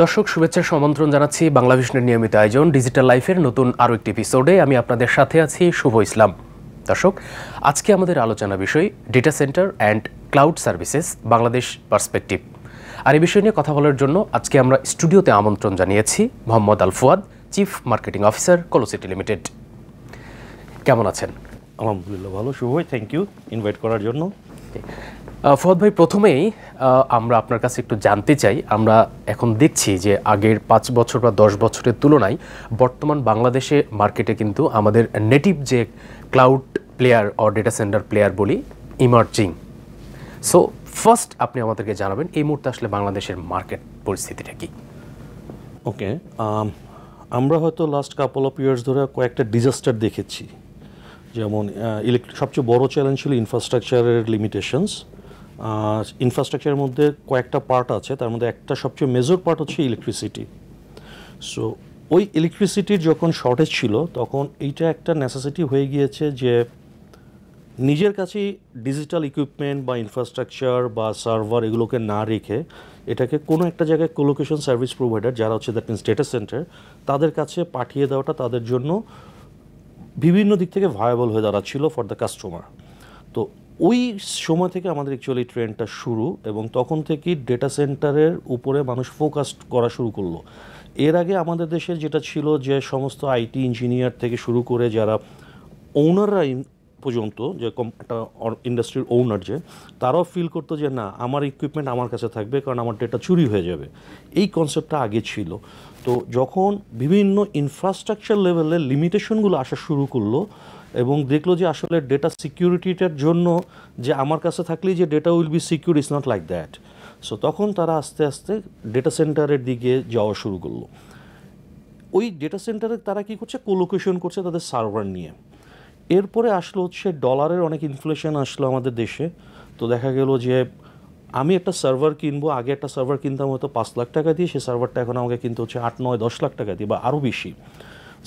দর্শক শুভেচ্ছা আমন্ত্রণ জানাচ্ছি বাংলাভিশনের নিয়মিত আয়োজন ডিজিটাল লাইফের নতুন আরও একটি এপিসোডে আমি আপনাদের সাথে আছি শুভ ইসলাম। দর্শক, আজকে আমাদের আলোচনা বিষয় data centre and cloud services Bangladesh perspective. আর এই বিষয় নিয়ে কথা বলার জন্য আজকে আমরা স্টুডিওতে আমন্ত্রণ জানিয়েছি Mohammad Al Fuad, chief marketing officer Colocity limited. কেমন আছেন? আলহামদুলিল্লাহ ভালো। শুভ, থ্যাংক ইউ ইনভাইট করার জন্য। ফুয়াদ ভাই, প্রথমেই আমরা আপনার কাছে একটু জানতে চাই, আমরা এখন দেখছি যে আগের 5 বছর বা 10 বছরের তুলনায় বর্তমান বাংলাদেশে মার্কেটে কিন্তু আমাদের নেটিভ যে ক্লাউড প্লেয়ার ও ডেটা সেন্টার প্লেয়ার বলি ইমার্জিং। সো ফার্স্ট আপনি আমাদেরকে জানাবেন এই মুহূর্তে আসলে বাংলাদেশের মার্কেট পরিস্থিতিটা কি? ওকে, আমরা হয়তো লাস্ট কাপল অফ ইয়ার্স ধরে কয়েকটা ডিজাস্টার দেখেছি। যেমন সবচেয়ে বড় চ্যালেঞ্জ ছিল ইনফ্রাস্ট্রাকচারের লিমিটেশনস। ইনফ্রাস্ট্রাকচারের মধ্যে কয়েকটা পার্ট আছে, তার মধ্যে একটা সবচেয়ে মেজর পার্ট হচ্ছে ইলেকট্রিসিটি। সো ওই ইলেকট্রিসিটির যখন শর্টেজ ছিল তখন এইটা একটা নেসেসিটি হয়ে গিয়েছে যে নিজের কাছেই ডিজিটাল ইকুইপমেন্ট বা ইনফ্রাস্ট্রাকচার বা সার্ভার এগুলোকে না রেখে এটাকে কোনো একটা জায়গায় কোলোকেশন সার্ভিস প্রোভাইডার যারা হচ্ছে দ্যাট মিনস ডেটা সেন্টার তাদের কাছে পাঠিয়ে দেওয়াটা তাদের জন্য বিভিন্ন দিক থেকে ভায়াবল হয়ে দাঁড়াচ্ছিল ফর দ্য কাস্টমার। তো ওই সময় থেকে আমাদের অ্যাকচুয়ালি ট্রেন্ডটা শুরু, এবং তখন থেকেই ডেটা সেন্টারের উপরে মানুষ ফোকাস করা শুরু করলো। এর আগে আমাদের দেশের যেটা ছিল যে সমস্ত আইটি ইঞ্জিনিয়ার থেকে শুরু করে যারা ওনাররা পর্যন্ত, যে একটা ইন্ডাস্ট্রির ওনার যে তারাও ফিল করতো যে না, আমার ইকুইপমেন্ট আমার কাছে থাকবে কারণ আমার ডেটা চুরি হয়ে যাবে। এই কনসেপ্টটা আগে ছিল। তো যখন বিভিন্ন ইনফ্রাস্ট্রাকচার লেভেলের লিমিটেশনগুলো আসা শুরু করলো এবং দেখলো যে আসলে ডেটা সিকিউরিটিটার জন্য যে আমার কাছে থাকলেই যে data will be secure, is not like that. So তখন তারা আস্তে আস্তে ডেটা সেন্টারের দিকে যাওয়া শুরু করলো। ওই ডেটা সেন্টারে তারা কী করছে, কোলোকেশন করছে তাদের সার্ভার নিয়ে। এরপরে আসলো হচ্ছে ডলারের অনেক ইনফ্লেশন আসলো আমাদের দেশে। তো দেখা গেল যে আমি একটা সার্ভার কিনবো, আগে একটা সার্ভার কিনতাম হয়তো 5 লাখ টাকা দিয়ে, সেই সার্ভারটা এখন আমাকে কিনতে হচ্ছে 8, 9, 10 লাখ টাকা দিয়ে বা আরও বেশি,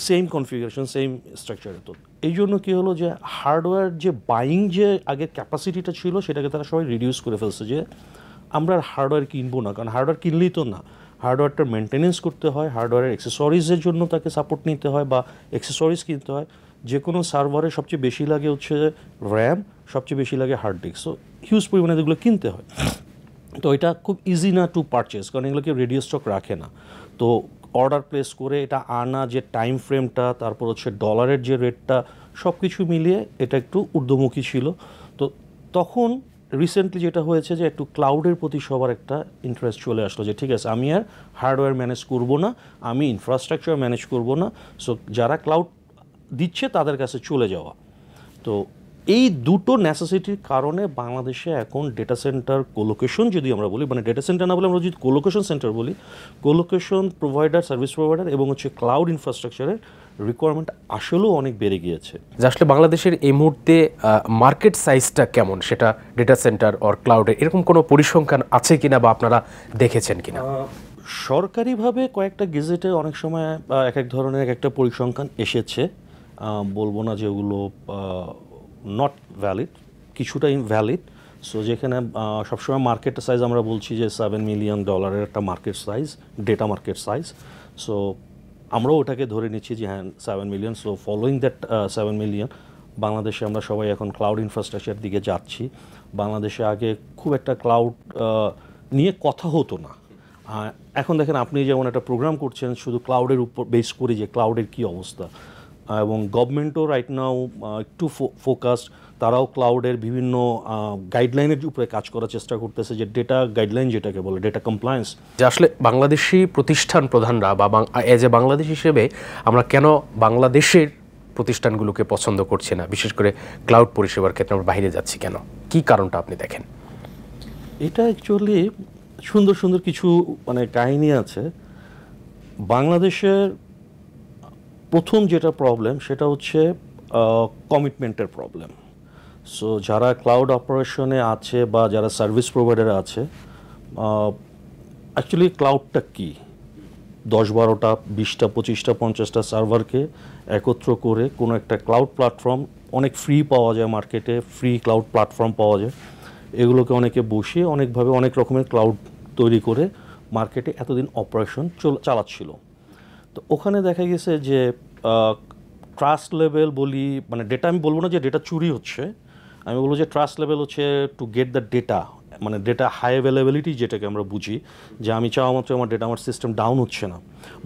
সেম কনফিগারেশন সেম স্ট্রাকচারে। তো এই জন্য কী হলো যে হার্ডওয়্যার যে বাইং যে আগের ক্যাপাসিটিটা ছিল সেটাকে তারা সবাই রিডিউস করে ফেলছে, যে আমরা আর হার্ডওয়্যার কিনবো না। কারণ হার্ডওয়্যার কিনলেই তো না, হার্ডওয়্যারটার মেনটেনেন্স করতে হয়, হার্ডওয়্যারের অ্যাক্সেসরিজের জন্য তাকে সাপোর্ট নিতে হয় বা অ্যাক্সেসরিজ কিনতে হয়। যে কোনো সার্ভারে সবচেয়ে বেশি লাগে হচ্ছে র্যাম, সবচেয়ে বেশি লাগে হার্ড ডিস্ক। সো হিউজ পরিমাণে এগুলো কিনতে হয়। তো এটা খুব ইজি না টু পারচেস, কারণ এগুলোকে রেডিও স্টক রাখে না। তো অর্ডার প্লেস করে এটা আনা যে টাইম ফ্রেমটা, তারপর হচ্ছে ডলারের যে রেটটা, সব কিছু মিলিয়ে এটা একটু ঊর্ধ্বমুখী ছিল। তো তখন রিসেন্টলি যেটা হয়েছে যে একটু ক্লাউডের প্রতি সবার একটা ইন্টারেস্ট চলে আসলো, যে ঠিক আছে আমি আর হার্ডওয়্যার ম্যানেজ করব না, আমি ইনফ্রাস্ট্রাকচার ম্যানেজ করব না। সো যারা ক্লাউড দিচ্ছে তাদের কাছে চলে যাওয়া। তো এই দুটো নেসেসিটির কারণে বাংলাদেশে এখন ডেটা সেন্টার কোলোকেশন, যদি আমরা বলি, মানে ডেটা সেন্টার না বলে আমরা যদি কোলোকেশন সেন্টার বলি, কোলোকেশন প্রোভাইডার, সার্ভিস প্রোভাইডার এবং হচ্ছে ক্লাউড ইনফ্রাস্ট্রাকচারের রিকোয়ারমেন্ট আসলেও অনেক বেড়ে গিয়েছে। যে আসলে বাংলাদেশের এই মুহূর্তে মার্কেট সাইজটা কেমন, সেটা ডেটা সেন্টার অর ক্লাউডে এরকম কোনো পরিসংখ্যান আছে কিনা বা আপনারা দেখেছেন কিনা? সরকারিভাবে কয়েকটা গেজেটে অনেক সময় এক এক ধরনের এক একটা পরিসংখ্যান এসেছে। বলবো না যে ওগুলো নট ভ্যালিড, কিছুটা ইনভ্যালিড। সো যেখানে সবসময় মার্কেট সাইজ আমরা বলছি যে $7 মিলিয়ন একটা market size, data market size. So আমরাও ওটাকে ধরে নিচ্ছি যে হ্যাঁ 7 million. So following that 7 million, বাংলাদেশে আমরা সবাই এখন ক্লাউড ইনফ্রাস্ট্রাকচার দিকে যাচ্ছি। বাংলাদেশে আগে খুব একটা ক্লাউড নিয়ে কথা হতো না। এখন দেখেন, আপনি যেমন একটা প্রোগ্রাম করছেন শুধু ক্লাউডের উপর বেস করে, যে ক্লাউডের কী অবস্থা, এবং গভর্নমেন্টও রাইট নাও একটু ফোকাসড, তারাও ক্লাউডের বিভিন্ন গাইডলাইনের উপরে কাজ করার চেষ্টা করতেছে, যে ডেটা গাইডলাইন যেটাকে বলে ডেটা কমপ্লায়েন্স। যে আসলে বাংলাদেশি প্রতিষ্ঠান প্রধানরা বা এজ এ বাংলাদেশ হিসেবে আমরা কেন বাংলাদেশের প্রতিষ্ঠানগুলোকে পছন্দ করছি না, বিশেষ করে ক্লাউড পরিষেবার ক্ষেত্রে আমরা বাইরে যাচ্ছি কেন, কি কারণটা আপনি দেখেন? এটা অ্যাকচুয়ালি সুন্দর সুন্দর কিছু মানে কাহিনী আছে। বাংলাদেশের প্রথম যেটা প্রবলেম সেটা হচ্ছে কমিটমেন্টের প্রবলেম। সো যারা ক্লাউড অপারেশনে আছে বা যারা সার্ভিস প্রোভাইডারে আছে, অ্যাকচুয়ালি ক্লাউডটা কী, 10-12টা 20টা 25টা 50টা সার্ভারকে একত্র করে কোনো একটা ক্লাউড প্ল্যাটফর্ম, অনেক ফ্রি পাওয়া যায় মার্কেটে, ফ্রি ক্লাউড প্ল্যাটফর্ম পাওয়া যায়, এগুলোকে অনেকে বসিয়ে অনেকভাবে অনেক রকমের ক্লাউড তৈরি করে মার্কেটে এতদিন অপারেশন চালাচ্ছিল। তো ওখানে দেখা গেছে যে ট্রাস্ট লেভেল বলি, মানে ডেটা আমি বলবো না যে ডেটা চুরি হচ্ছে, আমি বলবো যে ট্রাস্ট লেভেল হচ্ছে টু গেট দ্য ডেটা, মানে ডেটা হাই অ্যাভেলেবিলিটি যেটাকে আমরা বুঝি, যে আমি চাওয়া মাত্র আমার ডেটা আমার সিস্টেম ডাউন হচ্ছে না,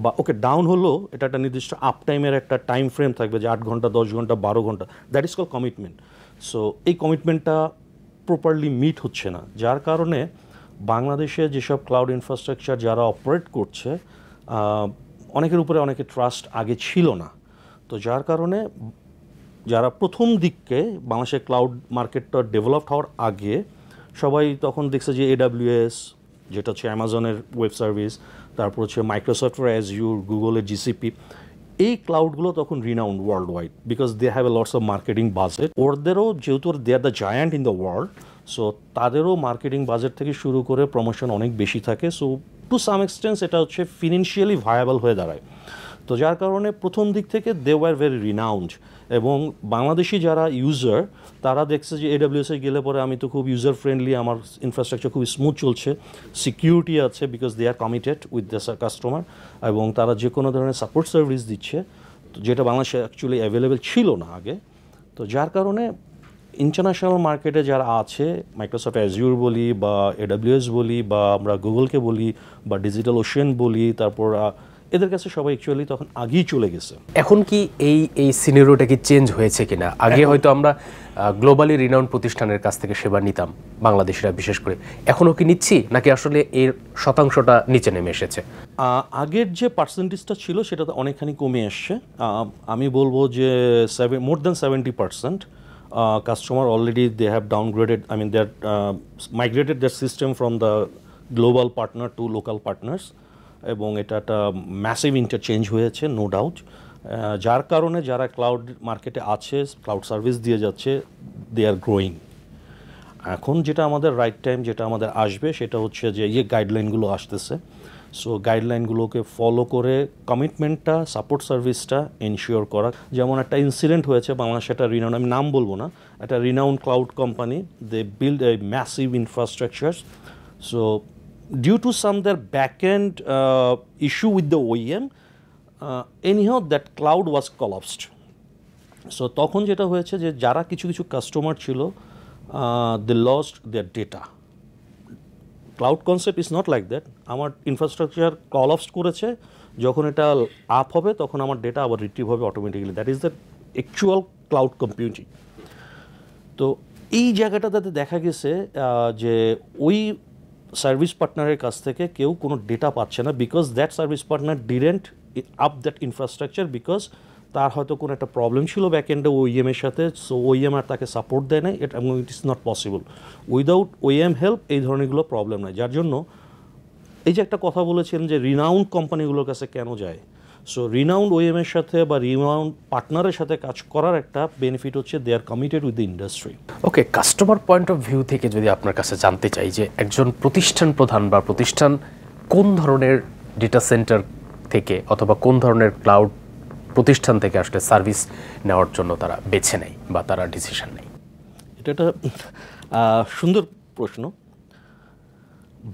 বা ওকে ডাউন হলো এটা একটা নির্দিষ্ট আপ টাইমের একটা টাইম ফ্রেম থাকবে যে 8 ঘন্টা 10 ঘন্টা 12 ঘন্টা, that is call commitment. So এই কমিটমেন্টটা প্রপারলি মিট হচ্ছে না, যার কারণে বাংলাদেশে যেসব ক্লাউড ইনফ্রাস্ট্রাকচার যারা অপারেট করছে অনেকের উপরে অনেকের ট্রাস্ট আগে ছিল না। তো যার কারণে যারা প্রথম দিককে বাংলাদেশের ক্লাউড মার্কেটটা ডেভেলপ হওয়ার আগে সবাই তখন দেখছে যে AWS, যেটা হচ্ছে অ্যামাজনের ওয়েব সার্ভিস, তারপর হচ্ছে মাইক্রোসফটের অ্যাজিউর, গুগলের GCP, এই ক্লাউডগুলো তখন renowned world wide because they have a lots of marketing budget. ওদেরও যেহেতু they are the giant in the world, so তাদেরও মার্কেটিং বাজেট থেকে শুরু করে প্রমোশন অনেক বেশি থাকে। সো টু সাম এক্সটেন্স এটা হচ্ছে ফিনান্সিয়ালি ভায়াবল হয়ে দাঁড়ায়। তো যার কারণে প্রথম দিক থেকে দে ওয়ার ভেরি রিনাউন্ড, এবং বাংলাদেশি যারা ইউজার তারা দেখছে যে AWS এ গেলে পরে আমি তো খুব ইউজার ফ্রেন্ডলি, আমার ইনফ্রাস্ট্রাকচার খুব স্মুথ চলছে, সিকিউরিটি আছে because they are committed with the customer, এবং তারা যে কোনো ধরনের সাপোর্ট সার্ভিস দিচ্ছে, যেটা বাংলাদেশে অ্যাকচুয়ালি অ্যাভেলেবেল ছিল না আগে। তো যার কারণে ইন্টারন্যাশনাল মার্কেটে যারা আছে, মাইক্রোসফট অ্যাজিউর বলি বা AWS বলি বা আমরা গুগলকে বলি বা ডিজিটাল ওশেন বলি, তারপর এদের কাছে সবাই অ্যাকচুয়ালি তখন আগেই চলে গেছে। এখন কি এই সিনারিওটা কি চেঞ্জ হয়েছে কিনা? আগে হয়তো আমরা গ্লোবালি রিনাউন্ড প্রতিষ্ঠানের কাছ থেকে সেবা নিতাম বাংলাদেশিরা বিশেষ করে, এখনও কি নিচ্ছি নাকি আসলে এর শতাংশটা নিচে নেমে এসেছে? আগের যে পার্সেন্টেজটা ছিল সেটা তো অনেকখানি কমে আসছে। আমি বলবো যে more than 70% customer already they have downgraded, I mean they are migrated their system from the global partner to local partners, এবং এটা একটা ম্যাসিভ ইন্টারচেঞ্জ হয়েছে নো ডাউট, যার কারণে যারা ক্লাউড মার্কেটে আছে, ক্লাউড সার্ভিস দিয়ে যাচ্ছে, দে আর গ্রোয়িং। এখন যেটা আমাদের রাইট টাইম, যেটা আমাদের আসবে সেটা হচ্ছে যে গাইডলাইনগুলো আসতেছে, সো গাইডলাইনগুলোকে ফলো করে কমিটমেন্টটা, সাপোর্ট সার্ভিসটা এনশিওর করা। যেমন একটা ইনসিডেন্ট হয়েছে বাংলাদেশে, একটা রিনাউন্ড, আমি নাম বলবো না, একটা renowned cloud company, they build a massive infrastructure, so due to some their backend issue with the OEM, anyhow that cloud was collapsed. So তখন যেটা হয়েছে যে যারা কিছু কিছু কাস্টমার ছিল, they lost their data. Cloud concept is not like that. আমার infrastructure collapse করেছে, যখন এটা আপ হবে তখন আমার ডেটা আবার রিট্রিভ হবে automatically, that is the actual cloud computing. তো এই জায়গাটাতে দেখা গেছে যে ওই সার্ভিস পার্টনারের কাছ থেকে কেউ কোনো ডেটা পাচ্ছে না, because that service partner didn't up that infrastructure, because তার হয়তো কোনো একটা প্রবলেম ছিল ব্যাকএন্ডে OEM এর সাথে, সো OEM আর তাকে সাপোর্ট দেয় নাই, it is not possible. Without OEM help এই ধরনেরগুলো প্রবলেম নাই, যার জন্য এই যে একটা কথা বলেছিলেন যে রিনাউন্ড কোম্পানিগুলোর কাছে কেন যায়, সো রিনাউন্ড OEM এর সাথে বা রিনাউন্ড পার্টনারের সাথে কাজ করার একটা বেনিফিট হচ্ছে they are committed with the industry. Okay, customer point of view থেকে যদি আপনার কাছে জানতে চাই যে একজন প্রতিষ্ঠান প্রধান বা প্রতিষ্ঠান কোন ধরনের ডেটা সেন্টার থেকে অথবা কোন ধরনের ক্লাউড প্রতিষ্ঠান থেকে আসলে সার্ভিস নেওয়ার জন্য তারা বেছে নেয় বা তারা ডিসিশন নেয়? এটা একটা সুন্দর প্রশ্ন।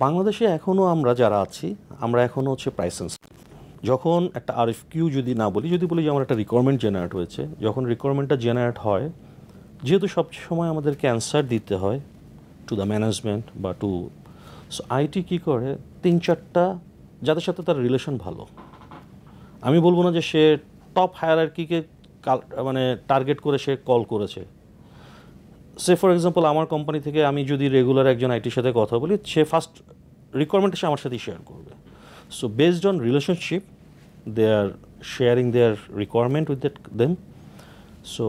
বাংলাদেশে এখনও আমরা যারা আছি, আমরা এখনও হচ্ছে প্রাইস সেন্সিটিভ। যখন একটা RFQ যদি না বলি, যদি বলি যে আমার একটা রিকোয়ারমেন্ট জেনারেট হয়েছে, যখন রিকোয়ারমেন্টটা জেনারেট হয়, যেহেতু সব সময় আমাদেরকে অ্যান্সার দিতে হয় টু দ্য ম্যানেজমেন্ট বা টু, সো IT কী করে 3-4টা যাদের সাথে তার রিলেশন ভালো, আমি বলবো না যে সে টপ হায়ারার্কিকে মানে টার্গেট করে সে কল করেছে। সে ফর এক্সাম্পল আমার কোম্পানি থেকে আমি যদি রেগুলার একজন ITর সাথে কথা বলি, সে ফার্স্ট রিকোয়ারমেন্টটা সে আমার সাথেই শেয়ার করবে। So based on relationship they are sharing their requirement with them. So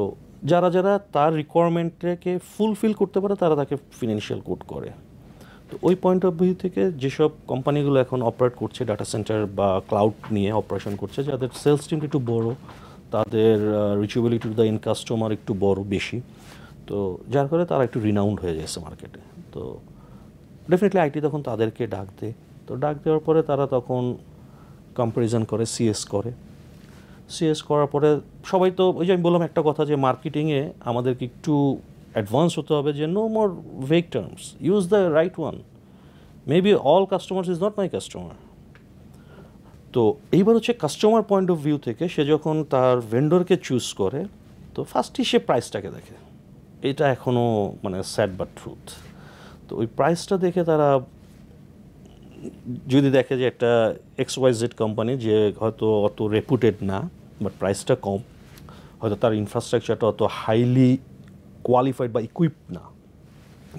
যারা যারা তার রিকোয়ারমেন্টটাকে ফুলফিল করতে পারে তারা তাকে ফিনান্সিয়াল কোড করে। তো ওই পয়েন্ট অফ ভিউ থেকে যেসব কোম্পানিগুলো এখন অপারেট করছে ডাটা সেন্টার বা ক্লাউড নিয়ে অপারেশন করছে, যাদের সেলস টিমটা একটু বড়, তাদের reachability to the end customer একটু বড় বেশি, তো যার ফলে তারা একটু রিনাউন্ড হয়ে যাচ্ছে মার্কেটে। তো ডেফিনেটলি IT তখন তাদেরকে ডাক দেয়, তো ডাক দেওয়ার পরে তারা তখন কম্প্যারিজন করে, সিএস করার পরে সবাই তো ওই যে আমি বললাম একটা কথা যে মার্কেটিংয়ে আমাদেরকে একটু অ্যাডভান্স হতে হবে, যে no more vague terms, use the right one. Maybe all customers is not my customer. তো এইবার হচ্ছে কাস্টমার পয়েন্ট অফ ভিউ থেকে সে যখন তার ভেন্ডরকে চুজ করে, তো ফার্স্টই সে প্রাইসটাকে দেখে। এটা এখনও মানে স্যাড বাট ট্রুথ। তো ওই প্রাইসটা দেখে তারা যদি দেখে যে একটা XYZ কোম্পানি যে হয়তো অত রেপুটেড না, বাট প্রাইসটা কম, হয়তো তার ইনফ্রাস্ট্রাকচারটা অত হাইলি কোয়ালিফাইড বা ইকুইপড না।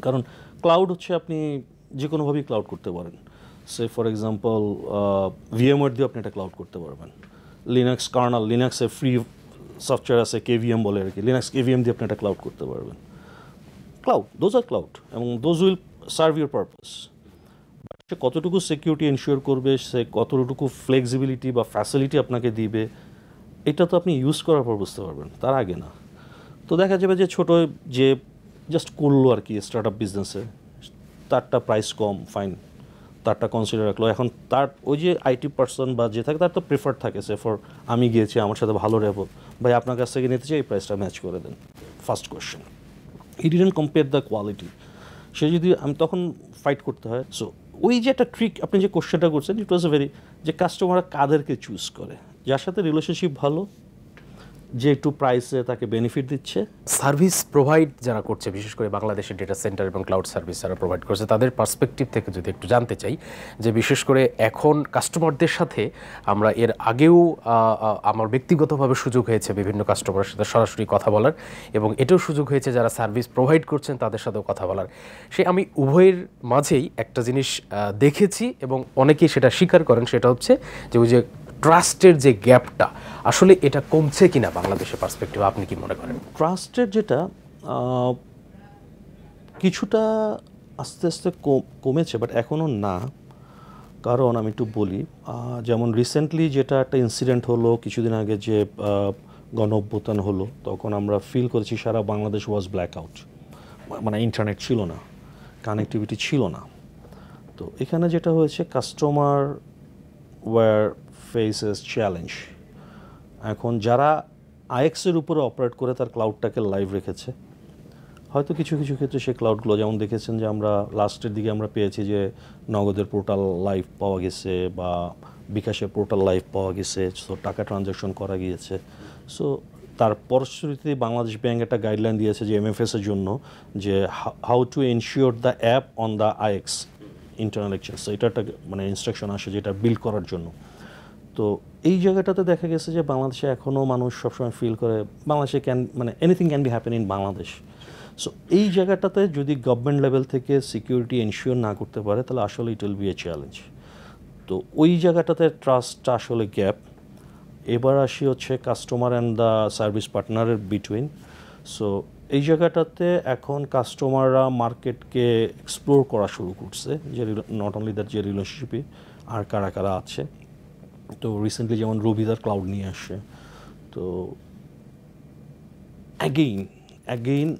কারণ ক্লাউড হচ্ছে আপনি যে কোনোভাবেই ক্লাউড করতে পারেন। সে ফর এক্সাম্পল VMware দিয়ে আপনি এটা ক্লাউড করতে পারবেন। লিনাক্স কার্নাল, লিনাক্সে ফ্রি সফটওয়্যার আছে KVM বলে আর কি, লিনাক্স KVM দিয়ে আপনি এটা ক্লাউড করতে পারবেন। ক্লাউড, দোজ আর ক্লাউড, এবং those will serve your purpose. সে কতটুকু সিকিউরিটি এনশিওর করবে, সে কতটুকু ফ্লেক্সিবিলিটি বা ফ্যাসিলিটি আপনাকে দিবে, এটা তো আপনি ইউজ করার পর বুঝতে পারবেন, তার আগে না। তো দেখা যাবে যে ছোটো যে জাস্ট করলো আর কি স্টার্ট আপ বিজনেসে, তারটা প্রাইস কম, ফাইন, তারটা কনসিডার রাখলো। এখন তার ওই যে IT পার্সন বা যে থাকে তার তো প্রেফার থাকে, সে ফর আমি গিয়েছি আমার সাথে ভালো রেপো, ভাই আপনার কাছ থেকে নিতে চাই, এই প্রাইসটা ম্যাচ করে দেন। First question, he didn't compare the quality. সে যদি আমি তখন ফাইট করতে হয়। সো ওই যে একটা ট্রিক আপনি যে কোশ্চেনটা করছেন, ইট ওয়াজ এ ভেরি, যে কাস্টমাররা কাদেরকে চুজ করে, যার সাথে রিলেশনশিপ ভালো, যে একটু প্রাইসে তাকে বেনিফিট দিচ্ছে। সার্ভিস প্রোভাইড যারা করছে, বিশেষ করে বাংলাদেশের ডেটা সেন্টার এবং ক্লাউড সার্ভিস যারা প্রোভাইড করছে, তাদের পার্সপেক্টিভ থেকে যদি একটু জানতে চাই, যে বিশেষ করে এখন কাস্টমারদের সাথে আমরা এর আগেও আমার ব্যক্তিগতভাবে সুযোগ হয়েছে বিভিন্ন কাস্টমারের সাথে সরাসরি কথা বলার, এবং এটাও সুযোগ হয়েছে যারা সার্ভিস প্রোভাইড করছেন তাদের সাথেও কথা বলার। সে আমি উভয়ের মাঝেই একটা জিনিস দেখেছি এবং অনেকেই সেটা স্বীকার করেন, সেটা হচ্ছে যে ওই যে ট্রাস্টের যে গ্যাপটা, আসলে এটা কমছে কিনা বাংলাদেশের পার্সপেক্টিভ, আপনি কি মনে করেন? ট্রাস্টের যেটা কিছুটা আস্তে আস্তে কমেছে, বাট এখনও না। কারণ আমি একটু বলি, যেমন রিসেন্টলি যেটা একটা ইনসিডেন্ট হলো কিছুদিন আগে, যে গণ অভ্যুত্থান হলো, তখন আমরা ফিল করেছি সারা বাংলাদেশ ওয়াজ ব্ল্যাক আউট, মানে ইন্টারনেট ছিল না, কানেক্টিভিটি ছিল না। তো এখানে যেটা হয়েছে, কাস্টমার ওয়্যার ফেসেস চ্যালেঞ্জ। এখন যারা IX-এর উপরে অপারেট করে তার ক্লাউডটাকে লাইভ রেখেছে, হয়তো কিছু কিছু ক্ষেত্রে সেই ক্লাউডগুলো, যেমন দেখেছেন যে আমরা লাস্টের দিকে আমরা পেয়েছি যে নগদের পোর্টাল লাইভ পাওয়া গেছে বা বিকাশের পোর্টাল লাইভ পাওয়া গেছে, সো টাকা ট্রানজ্যাকশন করা গিয়েছে। সো তার পরবর্তীতে বাংলাদেশ ব্যাংক একটা গাইডলাইন দিয়েছে যে MFS-এর জন্য, যে how to ensure the app on the IX internal exchange. So এটা একটা মানে ইনস্ট্রাকশন আসে যেটা বিল্ড করার জন্য। তো এই জায়গাটাতে দেখা গেছে যে বাংলাদেশে এখনও মানুষ সবসময় ফিল করে বাংলাদেশে মানে anything can be happen in Bangladesh. So এই জায়গাটাতে যদি গভর্নমেন্ট লেভেল থেকে সিকিউরিটি এনশিওর না করতে পারে, তাহলে আসলে it will B A challenge. তো ওই জায়গাটাতে ট্রাস্টটা আসলে গ্যাপ। এবার আসি হচ্ছে কাস্টমার অ্যান্ড দ্য সার্ভিস পার্টনারের বিটুইন। সো এই জায়গাটাতে এখন কাস্টমাররা মার্কেটকে এক্সপ্লোর করা শুরু করছে, যে নট অনলি দ্যাট, যে রিলেশনশিপে আর কারা কারা আছে। তো রিসেন্টলি যেমন রবিদার ক্লাউড নিয়ে আসে। তো again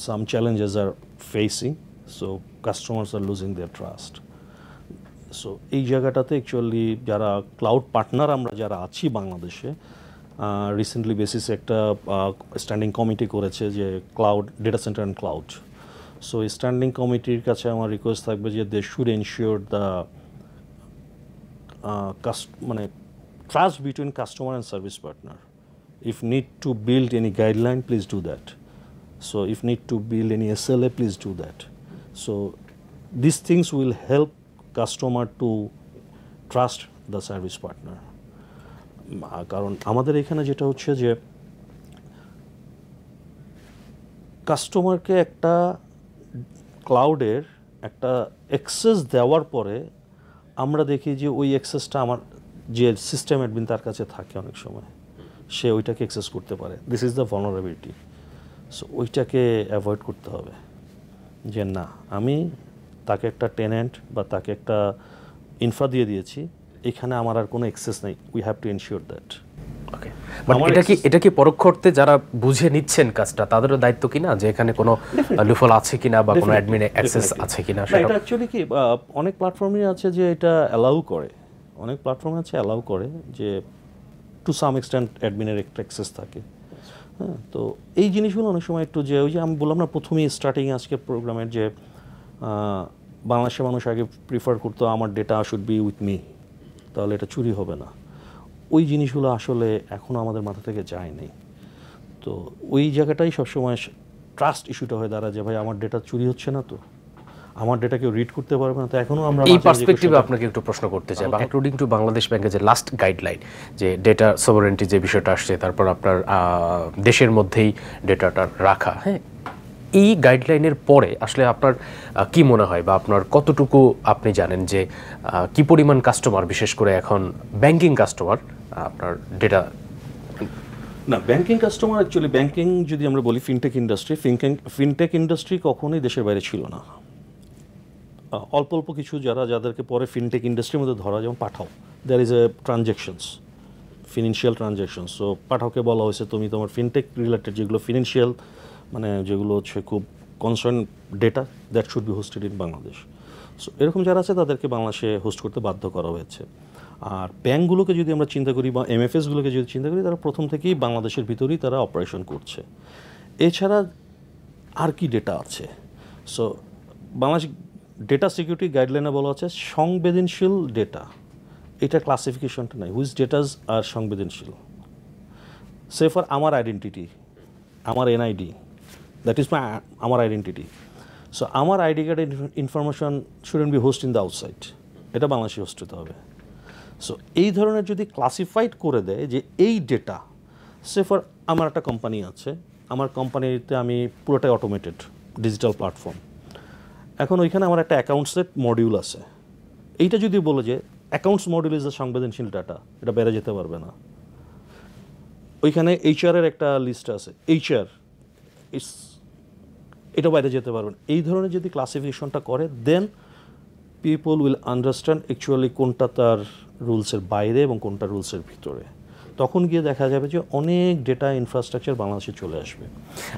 some challenges are facing, so customers are losing their trust. So এই জায়গাটাতে অ্যাকচুয়ালি যারা ক্লাউড পার্টনার আমরা যারা আছি বাংলাদেশে, রিসেন্টলি বেসিসে একটা স্ট্যান্ডিং কমিটি করেছে, যে cloud data centre and cloud. So এই স্ট্যান্ডিং কমিটির কাছে আমার রিকোয়েস্ট থাকবে যে দে শুড এনশিওর দ্য মানে trust between customer and service partner. If need to build any guideline, please do that. So if need to build any SLA, please do that. So these things will help customer to trust the service partner. কারণ আমাদের এখানে যেটা হচ্ছে যে কাস্টমারকে একটা ক্লাউডের একটা access দেওয়ার পরে আমরা দেখি যে ওই অ্যাক্সেসটা আমার যে সিস্টেম অ্যাডমিন তার কাছে থাকে, অনেক সময় সে ওইটাকে অ্যাক্সেস করতে পারে। This is the vulnerability. So ওইটাকে অ্যাভয়েড করতে হবে, যে না আমি তাকে একটা টেনেন্ট বা তাকে একটা ইনফ্রা দিয়ে দিয়েছি, এখানে আমার আর কোনো অ্যাক্সেস নেই। We have to ensure that. Okay, এটা কি পরোক্ষ অর্থে যারা বুঝে নিচ্ছেন কাজটা, তাদেরও দায়িত্ব কিনা, যে এখানে কোনো লুফল আছে কিনা বা কোনো অ্যাডমিনে অ্যাক্সেস আছে কিনা? এটা অ্যাকচুয়ালি কি অনেক প্ল্যাটফর্মই আছে যে এটা অ্যালাউ করে, অনেক প্ল্যাটফর্ম আছে অ্যালাউ করে যে টু সাম এক্সটেন্ট অ্যাডমিনের একটা অ্যাক্সেস থাকে। হ্যাঁ, তো এই জিনিসগুলো অনেক সময় একটু, যে ওই যে আমি বললাম না প্রথমেই স্টার্টিং আজকের প্রোগ্রামের, যে বাংলাদেশের মানুষ আগে প্রিফার করতো আমার data should be with me, তাহলে এটা চুরি হবে না। ওই জিনিসগুলো আসলে এখনও আমাদের মাথা থেকে যায়নি। তো ওই জায়গাটাই সবসময় ট্রাস্ট ইস্যুটা হয়ে দাঁড়ায় যে ভাই আমার ডেটা চুরি হচ্ছে না, তো আমার ডেটা কেউ রিড করতে পারবে না। তো এখনও আমরা এই পার্সপেক্টিভে আপনাকে একটু প্রশ্ন করতে চাই, অ্যাকর্ডিং টু বাংলাদেশ ব্যাংকের যে লাস্ট গাইডলাইন, যে ডেটা সভারেন্টি যে বিষয়টা আসছে, তারপর আপনার দেশের মধ্যেই ডেটাটা রাখা, হ্যাঁ, এই গাইডলাইনের পরে আসলে আপনার কি মনে হয় বা আপনার কতটুকু আপনি জানেন যে কি পরিমাণ কাস্টমার, বিশেষ করে এখন ব্যাংকিং কাস্টমার আপনার ডেটা? না, ব্যাংকিং কাস্টমার অ্যাকচুয়ালি ব্যাংকিং যদি আমরা বলি ফিনটেক ইন্ডাস্ট্রি, ফিনটেক ইন্ডাস্ট্রি কখনোই দেশের বাইরে ছিল না। অল্প অল্প কিছু যাদেরকে পরে ফিনটেক ইন্ডাস্ট্রির মধ্যে ধরা, যেমন Pathao, there is a transactions, financial transactions. So পাঠাওকে বলা হয়েছে তুমি তোমার ফিনটেক রিলেটেড যেগুলো ফিনান্সিয়াল, মানে যেগুলো হচ্ছে খুব concern data, that should be hosted in Bangladesh. So এরকম যারা আছে তাদেরকে বাংলাদেশে হোস্ট করতে বাধ্য করা হয়েছে। আর ব্যাঙ্কগুলোকে যদি আমরা চিন্তা করি বা এমএফএসগুলোকে যদি চিন্তা করি, তারা প্রথম থেকেই বাংলাদেশের ভিতরেই তারা অপারেশন করছে। এছাড়া আর কি ডেটা আছে? সো বাংলাদেশ ডেটা সিকিউরিটি গাইডলাইনে বলা হচ্ছে সংবেদনশীল ডেটা, এটা ক্লাসিফিকেশনটা নাই, হুইচ ডেটাস আর সংবেদনশীল। সে ফর আমার আইডেন্টিটি, আমার এনআইডি, দ্যাট ইজ আমার আইডেন্টিটি। সো আমার আইডি কার্ডের information shouldn't B host in the outside, এটা বাংলাদেশে হোস্ট হতে হবে। সো এই ধরনের যদি ক্লাসিফাইড করে দেয় যে এই ডেটা, সে ফর আমার একটা কোম্পানি আছে, আমার কোম্পানিতে আমি পুরোটাই অটোমেটেড ডিজিটাল প্ল্যাটফর্ম, এখন ওইখানে আমার একটা অ্যাকাউন্টসের মডিউল আছে, এইটা যদি বলে যে অ্যাকাউন্টস মডিউল ইজ দ্য সংবেদনশীল ডাটা, এটা বেড়ে যেতে পারবে না। ওইখানে এইচআরের একটা লিস্ট আছে, এইচআর এটা বাইরে যেতে পারবে না। এই ধরনের যদি ক্লাসিফিকেশনটা করে, then people will understand actually কোনটা তার রুলসের বাইরে এবং কোনটা রুলসের ভিতরে। তখন গিয়ে দেখা যাবে যে অনেক ডেটা ইনফ্রাস্ট্রাকচার বাংলাদেশে চলে আসবে।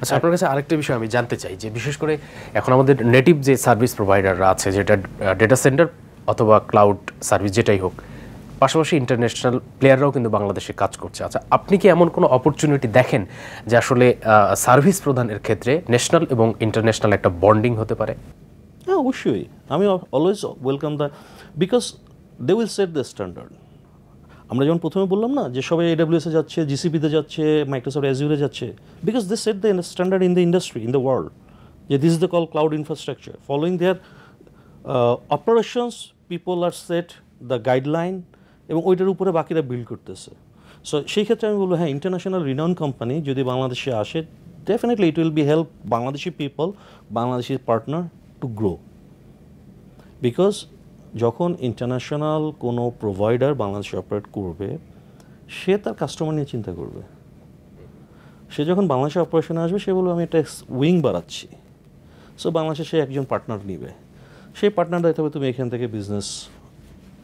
আচ্ছা, আপনার কাছে আরেকটা বিষয় আমি জানতে চাই যে বিশেষ করে এখন আমাদের নেটিভ যে সার্ভিস প্রোভাইডাররা আছে, যেটা ডেটা সেন্টার অথবা ক্লাউড সার্ভিস যেটাই হোক, পাশাপাশি ইন্টারন্যাশনাল প্লেয়াররাও কিন্তু বাংলাদেশে কাজ করছে। আচ্ছা, আপনি কি এমন কোনো অপরচুনিটি দেখেন যে আসলে সার্ভিস প্রদানের ক্ষেত্রে ন্যাশনাল এবং ইন্টারন্যাশনাল একটা বন্ডিং হতে পারে? হ্যাঁ, অবশ্যই। আমি always welcome the, because they will set the standard. আমরা যেমন প্রথমে বললাম না যে সবাই AWS-এ যাচ্ছে, জিসিপিতে যাচ্ছে, মাইক্রোসফট অ্যাজিউরে যাচ্ছে, because they set the standard in the industry, in the world, যে this is the call cloud infrastructure. Following their operations, people are set the guideline, এবং ওইটার উপরে বাকিরা বিল্ড করতেছে। সো সেই ক্ষেত্রে আমি বলবো হ্যাঁ, ইন্টারন্যাশনাল রিনাউন কোম্পানি যদি বাংলাদেশে আসে, definitely it will be help Bangladeshi people, Bangladeshi partner to grow. Because যখন ইন্টারন্যাশনাল কোনো প্রোভাইডার বাংলাদেশে অপারেট করবে, সে তার কাস্টমার নিয়ে চিন্তা করবে। সে যখন বাংলাদেশে অপারেশনে আসবে, সে বলবে আমি একটা উইং বাড়াচ্ছি, সো বাংলাদেশে সে একজন পার্টনার নিবে, সেই পার্টনার দায়িত্ব হবে তুমি এখান থেকে বিজনেস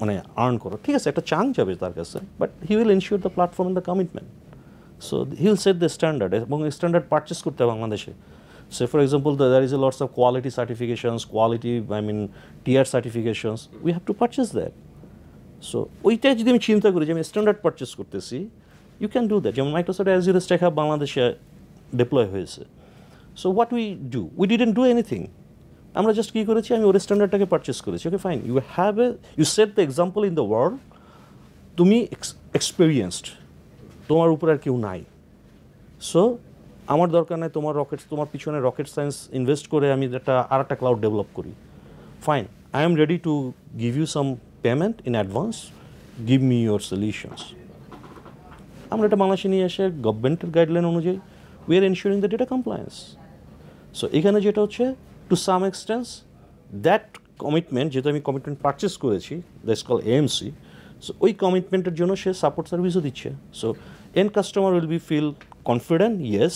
মানে আর্ন করো, ঠিক আছে, একটা চান্স যাবে তার কাছে, but he will ensure the platform and the commitment. So he will set the standard, এবং স্ট্যান্ডার্ড পারচেস করতে হবে বাংলাদেশে। Say for example, there is a lots of quality certifications, tier certifications. We have to purchase that. So ওইটা যদি আমি চিন্তা করি যে আমি স্ট্যান্ডার্ড পারচেস করতেছি, ইউ ক্যান ডু দ্যাট। যেমন মাইক্রোসফট অ্যাজিউর স্ট্যাক হাব বাংলাদেশে ডিপ্লয় হয়েছে। So what we didn't do anything. আমরা জাস্ট কী করেছি, আমি ওর স্ট্যান্ডার্ডটাকে পারচেস করেছি। Okay fine, you set the example in the world, তুমি এক্সপিরিয়েন্সড, তোমার উপর আর কেউ নাই। সো আমার দরকার নেই তোমার পিছনে রকেট সায়েন্স ইনভেস্ট করে আমি একটা ক্লাউড ডেভেলপ করি। Fine, I am ready to give you some payment in advance, give me your solutions. আমরা এটা বাংলাদেশে নিয়ে এসে গভর্নমেন্টের গাইডলাইন অনুযায়ী we are ensuring the data compliance. So এখানে যেটা হচ্ছে to some extents that commitment, যেহেতু আমি কমিটমেন্ট পারচেস করেছি, দ্যাটস কল AMC, সো ওই কমিটমেন্টের জন্য সে সাপোর্ট সার্ভিসও দিচ্ছে। So end customer will be feel confident, yes,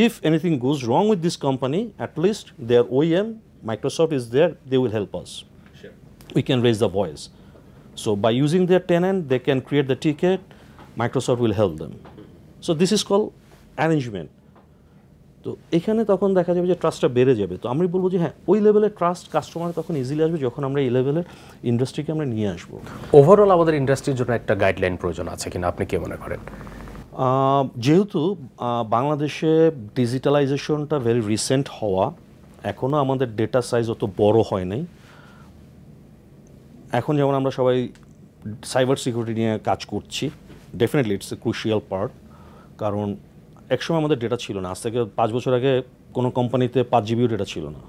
if anything goes wrong with this company, at least their OEM, Microsoft is there, they will help us. Sure. We can raise the voice. So by using their tenant, they can create the ticket, Microsoft will help them. So this is called arrangement. তো এখানে তখন দেখা যাবে যে ট্রাস্টটা বেড়ে যাবে। তো আমি বলবো যে হ্যাঁ, ওই লেভেলের ট্রাস্ট কাস্টমার তখন ইজিলি আসবে যখন আমরা এই লেভেলের ইন্ডাস্ট্রিকে আমরা নিয়ে আসবো। ওভারঅল আমাদের ইন্ডাস্ট্রির জন্য একটা গাইডলাইন প্রয়োজন আছে কিনা, আপনি কি মনে করেন? যেহেতু বাংলাদেশে ডিজিটালাইজেশনটা ভেরি রিসেন্ট হওয়া, এখনও আমাদের ডেটা সাইজ অত বড় হয় নাই, এখন যেমন আমরা সবাই সাইবার সিকিউরিটি নিয়ে কাজ করছি, definitely it's a crucial part, কারণ একসময় আমাদের ডেটা ছিল না। আজ থেকে 5 বছর আগে কোনো কোম্পানিতে 5 জিবিও ডেটা ছিল না।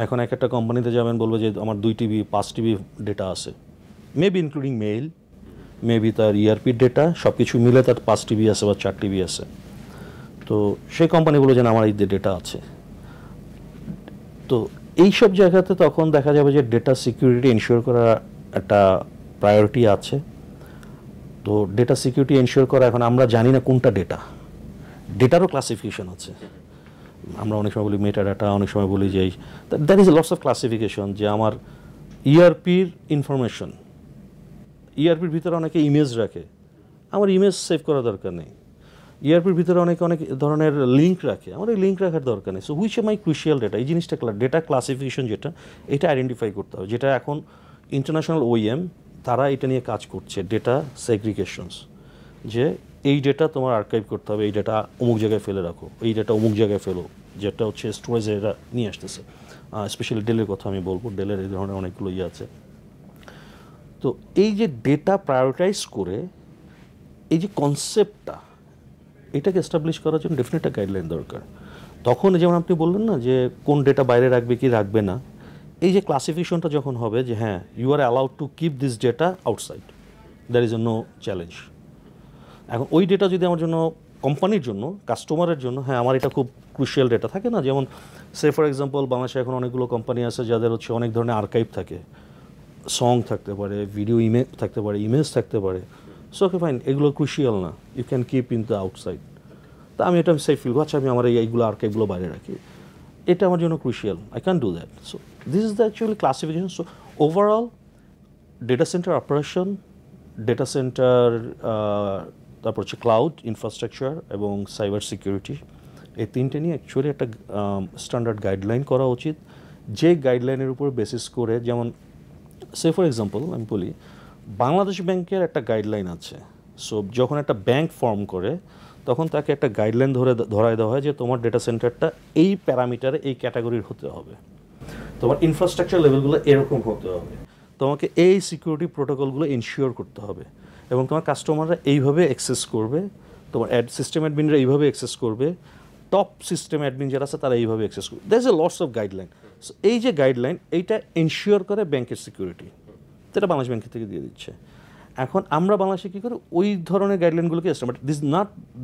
এখন একটা কোম্পানিতে যাবেন, বলবে যে আমার 2 টিবি 5 টিবি ডেটা আছে, মেবি ইনক্লুডিং মেইল, মেবি তার ইআরপির ডেটা, সব কিছু মিলে তার 5 টিবি আছে বা 4 টিবি আছে। তো সেই কোম্পানিগুলো যেন আমার এই ডেটা আছে। তো এইসব জায়গাতে তখন দেখা যাবে যে ডেটা সিকিউরিটি এনশিওর করা একটা প্রায়োরিটি আছে। তো ডেটা সিকিউরিটি এনশিওর করা, এখন আমরা জানি না কোনটা ডেটারও ক্লাসিফিকেশন আছে। আমরা অনেক সময় বলি মেটা ডাটা, অনেক সময় বলি যে that is lots of classification, যে আমার ইআরপির ইনফরমেশন, ইআরপির ভিতরে অনেকে ইমেজ রাখে, আমার ইমেজ সেভ করা দরকার নেই। ইআরপির ভিতরে অনেক ধরনের লিঙ্ক রাখে, আমার এই লিঙ্ক রাখার দরকার নেই। So which my crucial data, এই জিনিসটা ডেটা ক্লাসিফিকেশন যেটা, এটা আইডেন্টিফাই করতে হবে, যেটা এখন ইন্টারন্যাশনাল ওইএম তারা এটা নিয়ে কাজ করছে, ডেটা সেগ্রিগেশনস, যে এই ডেটা তোমার আর্কাইভ করতে হবে, এই ডেটা অমুক জায়গায় ফেলে রাখো, এই ডেটা অমুক জায়গায় ফেলো, যেটা হচ্ছে স্টোরেজে এরা নিয়ে আসতেছে। স্পেশালি ডেলের কথা আমি বলবো, ডেলের এই ধরনের অনেকগুলো আছে। তো এই যে ডেটা প্রায়োরিটাইজ করে, এই যে কনসেপ্টটা, এটাকে এস্টাবলিশ করার জন্য ডেফিনেট একটা গাইডলাইন দরকার। তখন যেমন আপনি বললেন না যে কোন ডেটা বাইরে রাখবে কি রাখবে না, এই যে ক্লাসিফিকেশনটা যখন হবে যে হ্যাঁ you are allowed to keep this data outside, there is a no challenge. এখন ওই ডেটা যদি আমার জন্য, কোম্পানির জন্য, কাস্টমারের জন্য, হ্যাঁ আমার এটা খুব ক্রুশিয়াল ডেটা থাকে না, যেমন সে ফর এক্সাম্পল বাংলাদেশে এখন অনেকগুলো কোম্পানি আছে যাদের হচ্ছে অনেক ধরনের আর্কাইভ থাকে, সং থাকতে পারে, ভিডিও ইমেজ থাকতে পারে, ইমেজ থাকতে পারে। সো ওকে ফাইন, এগুলো ক্রুশিয়াল না, you can keep in the outside. তা আমি এটা সেফ ফিল, আচ্ছা আমি আমার এইগুলো আর্কাইভগুলো বাইরে রাখি, এটা আমার জন্য crucial, I can do that. So this is the actually classification. So overall data centre operation, data centre, তারপর হচ্ছে ক্লাউড ইনফ্রাস্ট্রাকচার এবং সাইবার সিকিউরিটি, এই তিনটে নিয়ে অ্যাকচুয়ালি একটা স্ট্যান্ডার্ড গাইডলাইন করা উচিত, যে গাইডলাইনের উপর বেসিস করে, যেমন সে ফর এক্সাম্পল আমি বলি, বাংলাদেশ ব্যাংকের একটা গাইডলাইন আছে। সো যখন একটা ব্যাংক ফর্ম করে তখন তাকে একটা গাইডলাইন ধরায় দেওয়া হয় যে তোমার ডেটা সেন্টারটা এই প্যারামিটারে, এই ক্যাটাগরির হতে হবে, তোমার ইনফ্রাস্ট্রাকচার লেভেলগুলো এরকম হতে হবে, তোমাকে এই সিকিউরিটি প্রোটোকলগুলো ইনশিওর করতে হবে, এবং তোমার কাস্টমাররা এইভাবে অ্যাক্সেস করবে, তোমার সিস্টেম অ্যাডমিনরা এইভাবে অ্যাক্সেস করবে, টপ সিস্টেম অ্যাডমিন যারা আছে তারা এইভাবে অ্যাক্সেস করবে। There is a lots of guideline. So এই যে গাইডলাইন, এইটা ইনশিওর করে ব্যাংকের সিকিউরিটি, যেটা বাংলাদেশ ব্যাংকের থেকে দিয়ে দিচ্ছে। এখন আমরা বাংলাদেশে কী করি, ওই ধরনের গাইডলাইনগুলোকে but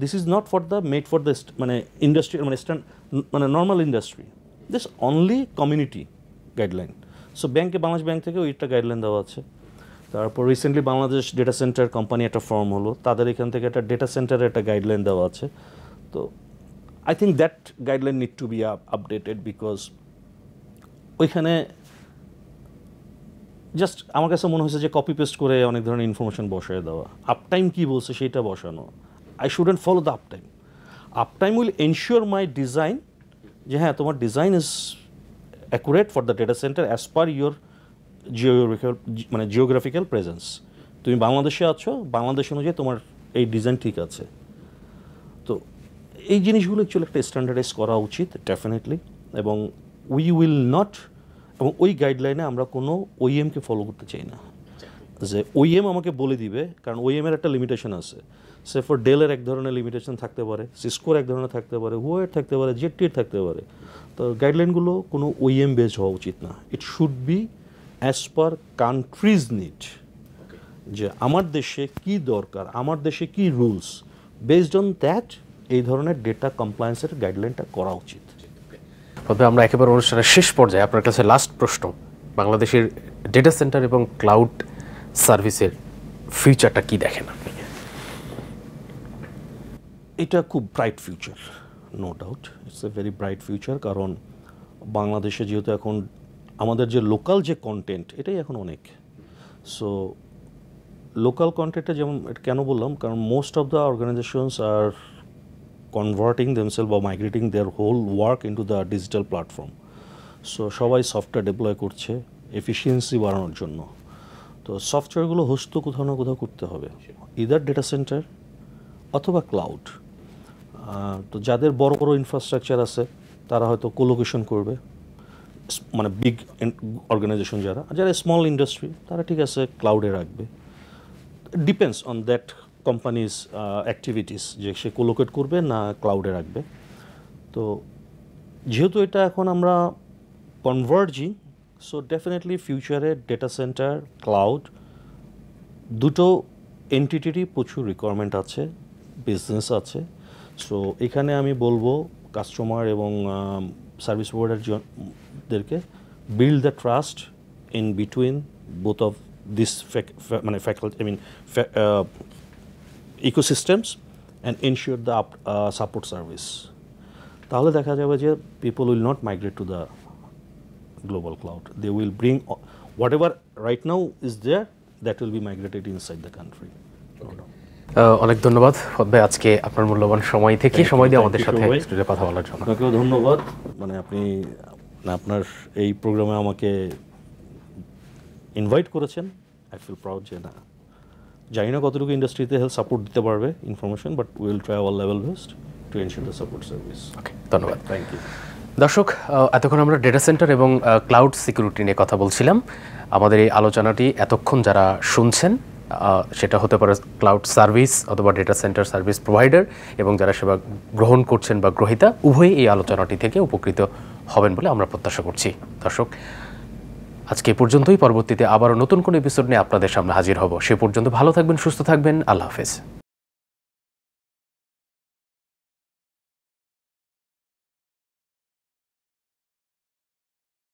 this is not for the made for the মানে ইন্ডাস্ট্রি, মানে normal industry, this only community guideline. So Bangladesh bank থেকে ওইটা গাইডলাইন দেওয়া আছে। তারপর recently Bangladesh data centre company একটা ফর্ম হলো, তাদের এখান থেকে একটা ডেটা সেন্টারের একটা গাইডলাইন দেওয়া আছে। তো I think that guideline need to B updated, because ওইখানে জাস্ট আমার কাছে মনে হয়েছে যে কপি পেস্ট করে অনেক ধরনের ইনফরমেশন বসায় দেওয়া। আপটাইম কী বলছে সেইটা বসানো, I shouldn't follow the uptime. Uptime will ensure my design, যে হ্যাঁ তোমার design is accurate for the data centre as per your geographical presence. তুমি বাংলাদেশে আছো, বাংলাদেশ অনুযায়ী তোমার এই ডিজাইন ঠিক আছে। তো এই জিনিসগুলো অ্যাকচুয়ালি একটা স্ট্যান্ডার্ডাইজ করা উচিত ডেফিনেটলি, এবং উই উইল নট, এবং ওই গাইডলাইনে আমরা কোনো ওইএমকে ফলো করতে চাই না, যে ওইএম আমাকে বলে দিবে, কারণ ওইএমের একটা লিমিটেশন আছে। সে ফর ডেলের এক ধরনের লিমিটেশন থাকতে পারে, সিসকোর এক ধরনের থাকতে পারে, হুয়ার থাকতে পারে, জেটটির থাকতে পারে। তো গাইডলাইনগুলো কোনো ওইএম বেসড হওয়া উচিত না, it should be as per countries need, যে আমার দেশে কি দরকার, আমার দেশে কি রুলস, বেসড অন দ্যাট এই ধরনের ডেটা কমপ্লায়েন্সের গাইডলাইনটা করা উচিত। তবে আমরা একেবারে অনুষ্ঠানের শেষ পর্যায়ে আপনার কাছে লাস্ট প্রশ্ন, বাংলাদেশের ডেটা সেন্টার এবং ক্লাউড সার্ভিসের ফিউচারটা কি দেখেন আপনি? এটা খুব bright future, no doubt, it's a very bright future. কারণ বাংলাদেশে যেহেতু এখন আমাদের যে লোকাল যে কন্টেন্ট, এটাই এখন অনেক। সো লোকাল কন্টেন্টে যেমন কেন বললাম, কারণ most of the organisations are converting themselves বা migrating their whole work into the digital platform. So সবাই সফটওয়্যার ডিপ্লয় করছে এফিসিয়েন্সি বাড়ানোর জন্য। তো সফটওয়্যারগুলো হোস্ট কোথাও না কোথাও করতে হবে, ইদার ডেটা সেন্টার অথবা ক্লাউড। তো যাদের বড় বড় ইনফ্রাস্ট্রাকচার আছে তারা হয়তো কোলোকেশন করবে, মানে বিগ অর্গানাইজেশন যারা যারা স্মল ইন্ডাস্ট্রি তারা ঠিক আছে ক্লাউডে রাখবে, depends on that companies activities যে সে কোলোকেট করবে না ক্লাউডে রাখবে। তো যেহেতু এটা এখন আমরা কনভার্জিং, সো ডেফিনেটলি ফিউচারে ডেটা সেন্টার ক্লাউড দুটো এন্টিটিরই প্রচুর রিকোয়ারমেন্ট আছে, বিজনেস আছে। সো এখানে আমি বলবো কাস্টমার এবং সার্ভিস প্রোভাইডারদেরকে build the trust in between both of this মানে faculty I mean ecosystems and ensure the support service. তাহলে দেখা যাবে যে people will not migrate to the global cloud. They will bring whatever right now is there, that will be migrated inside the country. অনেক ধন্যবাদ ফদ ভাই আজকে আপনার মূল্যবান সময় থেকে সময় দিয়ে আমাদের সাথে স্টুডিওতে কথা বলার জন্য। আপনাকেও ধন্যবাদ, মানে আপনি আপনার এই প্রোগ্রামে আমাকে ইনভাইট করেছেন। আই ফিল প্রাউড যে না জানি না কতটুকু ইন্ডাস্ট্রিতে হেল্প সাপোর্ট দিতে পারবে information, but will try our level best to ensure the support service. Okay, ধন্যবাদ। Thank you. দর্শক, এতক্ষণ আমরা ডেটা সেন্টার এবং ক্লাউড সিকিউরিটি নিয়ে কথা বলছিলাম। আমাদের এই আলোচনাটি এতক্ষণ যারা শুনছেন, সেটা হতে পারে ক্লাউড সার্ভিস অথবা ডেটা সেন্টার সার্ভিস প্রোভাইডার, এবং যারা সেবা গ্রহণ করছেন বা গ্রহীতা, উভয়ই এই আলোচনাটি থেকে উপকৃত হবেন বলে আমরা প্রত্যাশা করছি। দর্শক, আজকে এ পর্যন্তই। পরবর্তীতে আবারও নতুন কোনো এপিসোড নিয়ে আপনাদের সামনে হাজির হব। সে পর্যন্ত ভালো থাকবেন, সুস্থ থাকবেন। আল্লাহ হাফেজ।